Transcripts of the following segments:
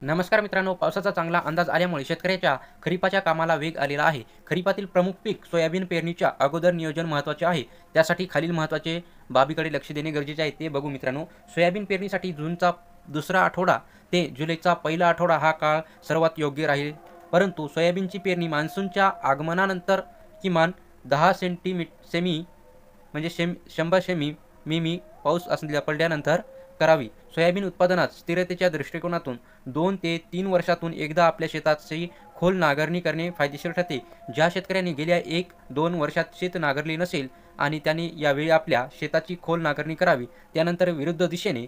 नमस्कार मित्रांनो, पावसाचा चांगला अंदाज आल्यामुळे शेतकऱ्याच्या खरीपाच्या कामाला वेग आलेला आहे. खरीपातील प्रमुख पीक सोयाबीन पेरणीच्या अगोदर नियोजन महत्त्वाचे आहे. त्यासाठी खालील महत्त्वाचे बाबीकडे लक्ष देणे गरजेचे आहे, ते बघू मित्रांनो. सोयाबीन पेरणीसाठी जूनचा दुसरा आठवडा ते जुलैचा पहिला आठवडा हा काळ सर्वात योग्य राहील. परंतु सोयाबीनची पेरणी मान्सूनच्या आगमनानंतर किमान 10 सेमी म्हणजे 100 मिमी पाऊस पडल्यानंतर करावी. सोयाबीन उत्पादनात स्थिरतेच्या दृष्टिकोनातून 2 ते 3 वर्षातून एकदा आपल्या शेताची खोल नांगरणी करणे फायदेशीर ठरते. ज्या शेतकऱ्यांनी गेल्या 1-2 वर्षात शेत नांगरले नसेल आणि त्यांनी यावेळी आपल्या शेताची खोल नांगरणी करावी. त्यानंतर विरुद्ध दिशेने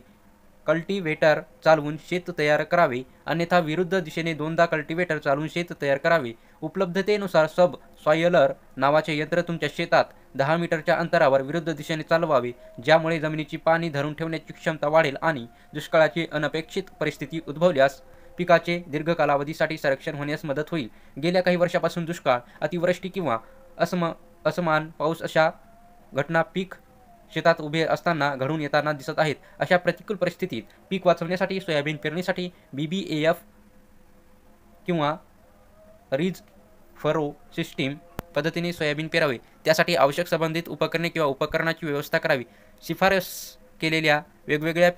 कल्टिव्हेटर चालवून शेत तयार करावे, अन्यथा विरुद्ध दिशेने 2दा कल्टिव्हेटर चालवून शेत तयार करावे. उपलब्धतेनुसार सब सॉयलर नावाचे यंत्र तुमच्या शेतात 10 मीटरच्या अंतरावर विरुद्ध दिशेने चालवावे, ज्यामुळे जमिनीची पाणी धरून ठेवण्याची क्षमता वाढेल आणि दुष्काळाची अनपेक्षित परिस्थिती उद्भवल्यास पिकाचे दीर्घ कालावधीसाठी संरक्षण होण्यास मदत होईल. गेल्या काही वर्षांपासून दुष्काळ, अतिवृष्टी किंवा असमान पाऊस अशा घटना पीक शेतात उभे असताना घडून येताना दिसत आहेत. अशा प्रतिकूल परिस्थितीत पीक वाचवण्यासाठी सोयाबीन पेरणीसाठी BBAF किंवा रिज फरो सिस्टीम पद्धतीने सोयाबीन पेरावे. त्यासाठी आवश्यक संबंधित उपकरणे किंवा उपकरणाची व्यवस्था करावी. शिफारस केलेल्या वेगवेगळ्या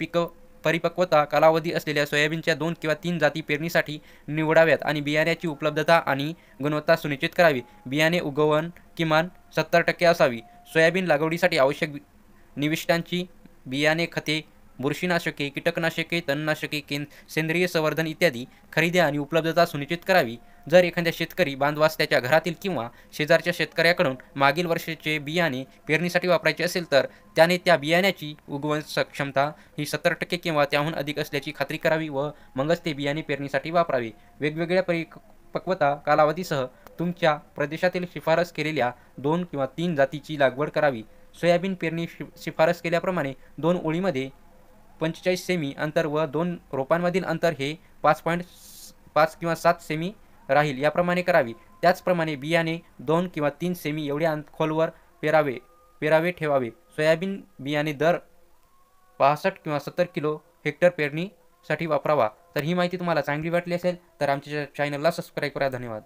परिपक्वता कालावधी असलेल्या सोयाबीनच्या 2 किंवा 3 जाती पेरणीसाठी निवडाव्यात आणि बियाण्याची उपलब्धता आणि गुणवत्ता सुनिश्चित करावी. बियाणे उगवण किमान 70% असावी. सोयाबीन लागवडीसाठी आवश्यक निविष्ठांची बियाणे, खते, बुरशीनाशके, कीटकनाशके, तणनाशके, सेंद्रिय संवर्धन इत्यादी खरेदी आणि उपलब्धता सुनिश्चित करावी. जर एखाद्या शेतकरी बांधवास त्याच्या घरातील किंवा शेजारच्या शेतकऱ्याकडून मागील वर्षाचे बियाणे पेरणीसाठी वापरायचे असेल तर त्याने त्या बियाण्याची उगवण क्षमता ही 70% किंवा त्याहून अधिक असल्याची खात्री करावी व मगच ते बियाणे पेरणीसाठी वापरावे. वेगवेगळ्या परिपक्वता कालावधीसह तुमच्या प्रदेशातील शिफारस केलेल्या 2 किंवा 3 जातीची लागवड करावी. सोयाबीन पेरणी शिफारस केल्याप्रमाणे 2 ओळीमध्ये 45 सेमी अंतर व 2 रोपांमधील अंतर हे 5 किंवा 7 सेमी राहील, याप्रमाणे करावी. त्याचप्रमाणे बियाणे 2 किंवा 3 सेमी एवढ्या खोलवर पेरावे ठेवावे. सोयाबीन बियाणे दर 65 किंवा 70 किलो हेक्टर पेरणीसाठी वापरावा. तर ही माहिती तुम्हाला चांगली वाटली असेल तर आमच्या चॅनलला सबस्क्राईब करा. धन्यवाद.